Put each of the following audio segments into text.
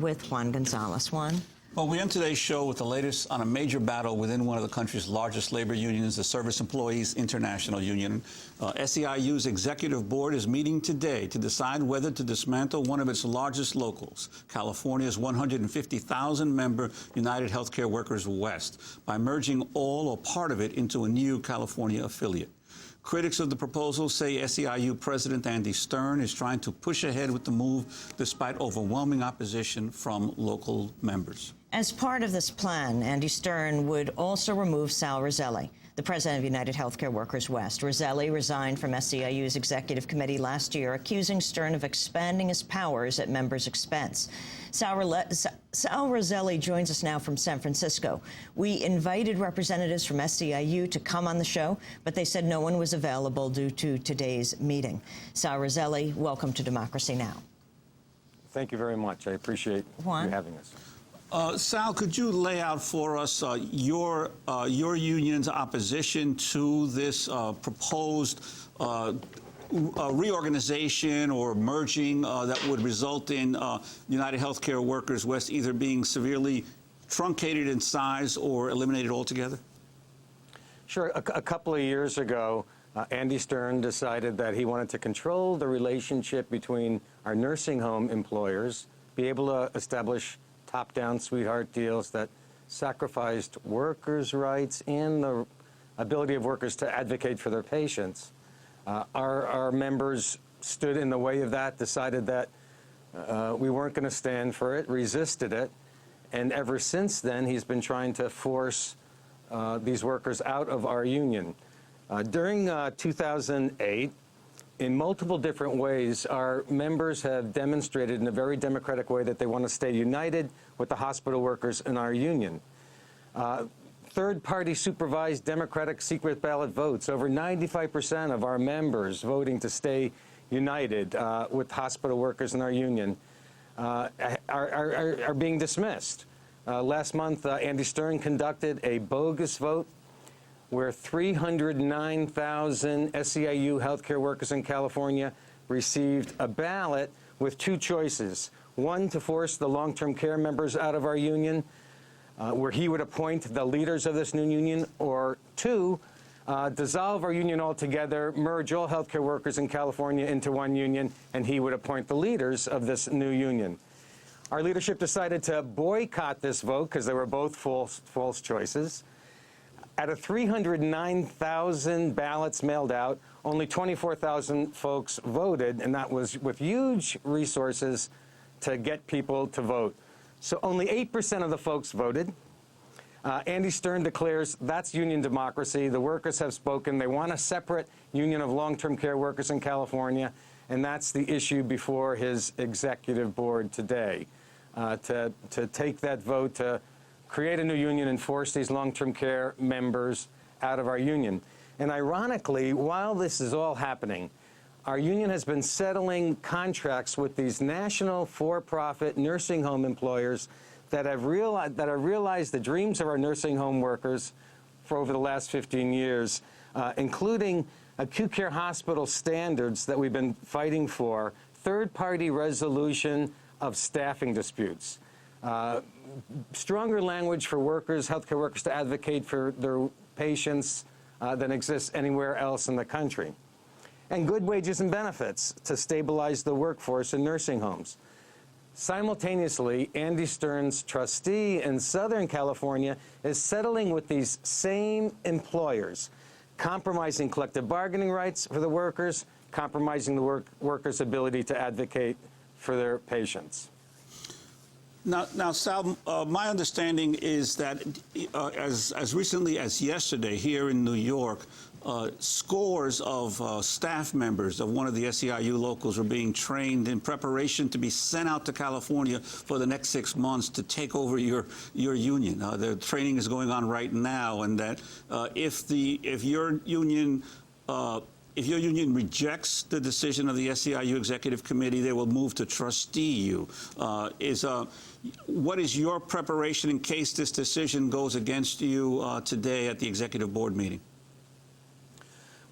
With Juan Gonzalez. Juan? Well, we end today's show with the latest on a major battle within one of the country's largest labor unions, the Service Employees International Union. SEIU's executive board is meeting today to decide whether to dismantle one of its largest locals, California's 150,000-member United Healthcare Workers West, by merging all or part of it into a new California affiliate. Critics of the proposal say SEIU President Andy Stern is trying to push ahead with the move despite overwhelming opposition from local members. As part of this plan, Andy Stern would also remove Sal Roselli, the president of United Healthcare Workers West. Roselli resigned from SEIU's executive committee last year, accusing Stern of expanding his powers at members' expense. Sal Roselli joins us now from San Francisco. We invited representatives from SEIU to come on the show, but they said no one was available due to today's meeting. Sal Roselli, welcome to Democracy Now! Thank you very much. I appreciate you having us. Sal, could you lay out for us your union's opposition to this proposed reorganization or merging that would result in United Healthcare Workers West either being severely truncated in size or eliminated altogether? Sure. A couple of years ago, Andy Stern decided that he wanted to control the relationship between our nursing home employers, be able to establish top-down sweetheart deals that sacrificed workers' rights and the ability of workers to advocate for their patients. Our members stood in the way of that, decided that we weren't going to stand for it, resisted it, and ever since then he's been trying to force these workers out of our union. During 2008, in multiple different ways, our members have demonstrated in a very democratic way that they want to stay united with the hospital workers in our union. Third-party supervised democratic secret ballot votes, over 95% of our members voting to stay united with hospital workers in our union are being dismissed. Last month, Andy Stern conducted a bogus vote where 309,000 SEIU healthcare workers in California received a ballot with two choices. One, to force the long-term care members out of our union, where he would appoint the leaders of this new union, or two, dissolve our union altogether, merge all healthcare workers in California into one union, and he would appoint the leaders of this new union. Our leadership decided to boycott this vote because they were both false choices. Out of 309,000 ballots mailed out, only 24,000 folks voted, and that was with huge resources to get people to vote. So only 8% of the folks voted. Andy Stern declares that's union democracy. The workers have spoken. They want a separate union of long-term care workers in California, and that's the issue before his executive board today, to take that vote to create a new union and force these long-term care members out of our union. And ironically, while this is all happening, our union has been settling contracts with these national for-profit nursing home employers that have realized the dreams of our nursing home workers for over the last 15 years, including acute care hospital standards that we've been fighting for, third-party resolution of staffing disputes, stronger language for workers, healthcare workers, to advocate for their patients than exists anywhere else in the country, and good wages and benefits to stabilize the workforce in nursing homes. Simultaneously, Andy Stern's trustee in Southern California is settling with these same employers, compromising collective bargaining rights for the workers, compromising the workers' ability to advocate for their patients. Now, Sal, my understanding is that as recently as yesterday here in New York, scores of staff members of one of the SEIU locals were being trained in preparation to be sent out to California for the next 6 months to take over your union. The training is going on right now, and that if your union rejects the decision of the SEIU Executive Committee, they will move to trustee you. What is your preparation in case this decision goes against you today at the Executive Board meeting?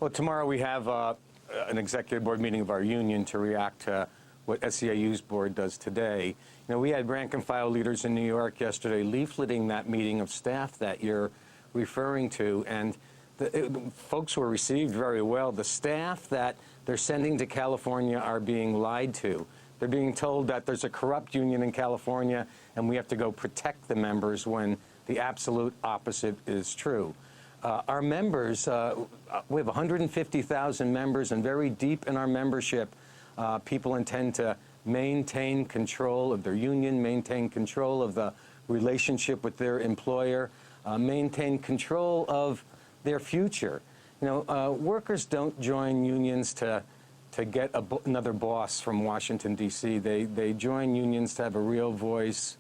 Well, tomorrow we have an Executive Board meeting of our union to react to what SEIU's board does today. You know, we had rank and file leaders in New York yesterday leafleting that meeting of staff that you're referring to, and folks were received very well. The staff that they're sending to California are being lied to. They're being told that there's a corrupt union in California and we have to go protect the members when the absolute opposite is true. Our members, we have 150,000 members, and very deep in our membership, people intend to maintain control of their union, maintain control of the relationship with their employer, maintain control of their future. You know, workers don't join unions to get another boss from Washington, D.C. They join unions to have a real voice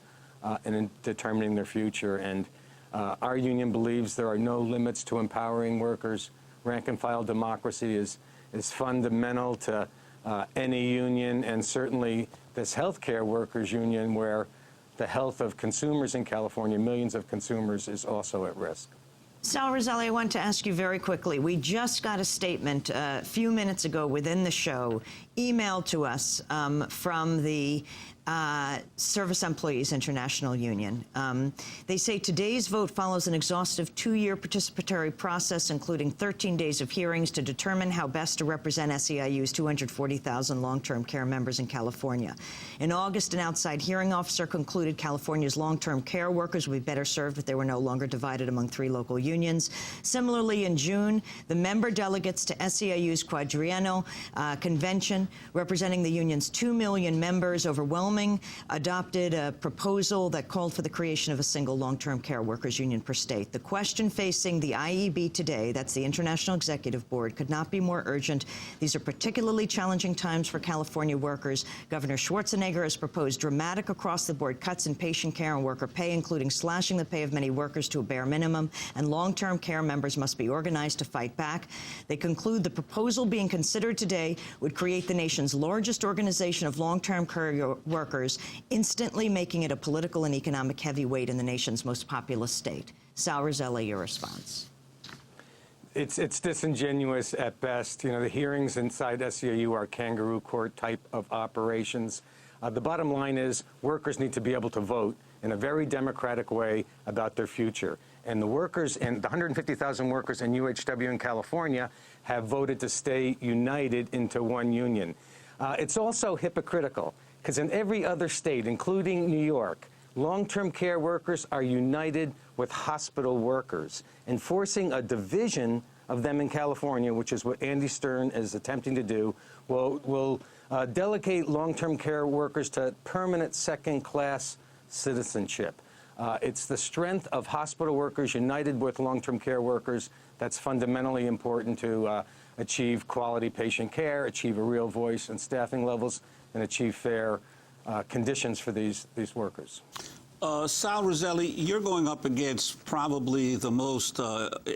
in determining their future. And our union believes there are no limits to empowering workers. Rank and file democracy is fundamental to any union, and certainly this healthcare workers union, where the health of consumers in California, millions of consumers, is also at risk. Sal Roselli, I want to ask you very quickly. We just got a statement a few minutes ago within the show, emailed to us from the Service Employees International Union. They say today's vote follows an exhaustive 2-year participatory process, including 13 days of hearings to determine how best to represent SEIU's 240,000 long-term care members in California. In August, an outside hearing officer concluded California's long-term care workers would be better served if they were no longer divided among 3 local unions. Similarly, in June, the member delegates to SEIU's quadriennial convention, representing the union's 2 million members, overwhelmingly adopted a proposal that called for the creation of a single long-term care workers union per state. The question facing the IEB today, that's the International Executive Board, could not be more urgent. These are particularly challenging times for California workers. Governor Schwarzenegger has proposed dramatic across-the-board cuts in patient care and worker pay, including slashing the pay of many workers to a bare minimum, and long-term care members must be organized to fight back. They conclude the proposal being considered today would create the nation's largest organization of long-term care workers, instantly making it a political and economic heavyweight in the nation's most populous state. Sal Roselli, your response. It's disingenuous at best. You know, the hearings inside SEIU are kangaroo court type of operations. The bottom line is workers need to be able to vote in a very democratic way about their future. And the workers, and the 150,000 workers in UHW in California, have voted to stay united into one union. It's also hypocritical, because in every other state, including New York, long-term care workers are united with hospital workers. Enforcing a division of them in California, which is what Andy Stern is attempting to do, will delegate long-term care workers to permanent second-class citizenship. It's the strength of hospital workers united with long-term care workers that's fundamentally important to achieve quality patient care, achieve a real voice in staffing levels, and achieve fair conditions for these workers. Sal Roselli, you're going up against probably the most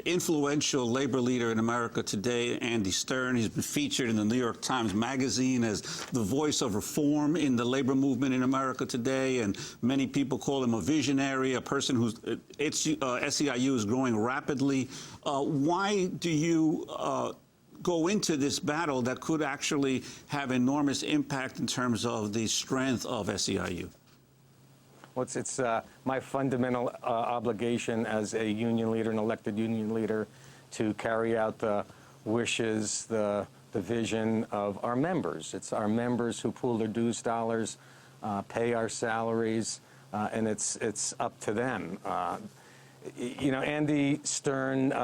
influential labor leader in America today, Andy Stern. He's been featured in the New York Times Magazine as the voice of reform in the labor movement in America today, and many people call him a visionary, a person who's SEIU is growing rapidly. Why do you go into this battle that could actually have enormous impact in terms of the strength of SEIU? Well, it's my fundamental obligation as a union leader, an elected union leader, to carry out the wishes, the vision of our members. It's our members who pool their dues dollars, pay our salaries, and it's up to them. You know, Andy Stern,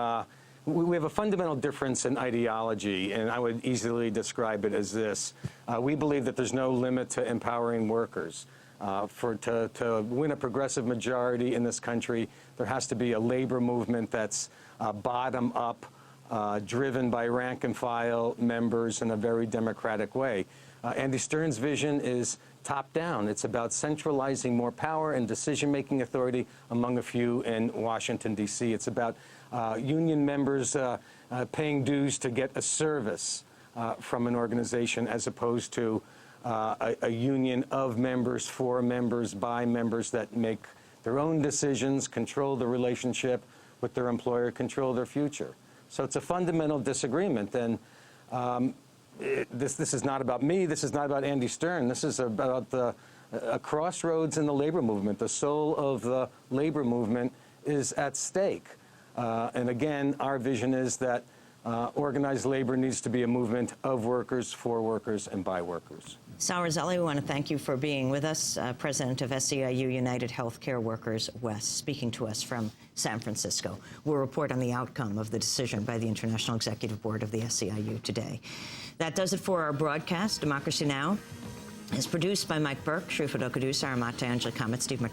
we have a fundamental difference in ideology, and I would easily describe it as this. We believe that there's no limit to empowering workers. To win a progressive majority in this country, there has to be a labor movement that's bottom-up, driven by rank-and-file members in a very democratic way. Andy Stern's vision is top-down. It's about centralizing more power and decision-making authority among a few in Washington, D.C. It's about union members paying dues to get a service from an organization, as opposed to a union of members, for members, by members that make their own decisions, control the relationship with their employer, control their future. So it's a fundamental disagreement. And this is not about me. This is not about Andy Stern. This is about a crossroads in the labor movement. The soul of the labor movement is at stake. And again, our vision is that organized labor needs to be a movement of workers, for workers, and by workers. Sal Roselli, we want to thank you for being with us, president of SEIU United Healthcare Workers West, speaking to us from San Francisco. We'll report on the outcome of the decision by the International Executive Board of the SEIU today. That does it for our broadcast. Democracy Now! Is produced by Mike Burke, Shrifat Okudu, Sarah Mata, Angela Kamet, Steve McCarthy.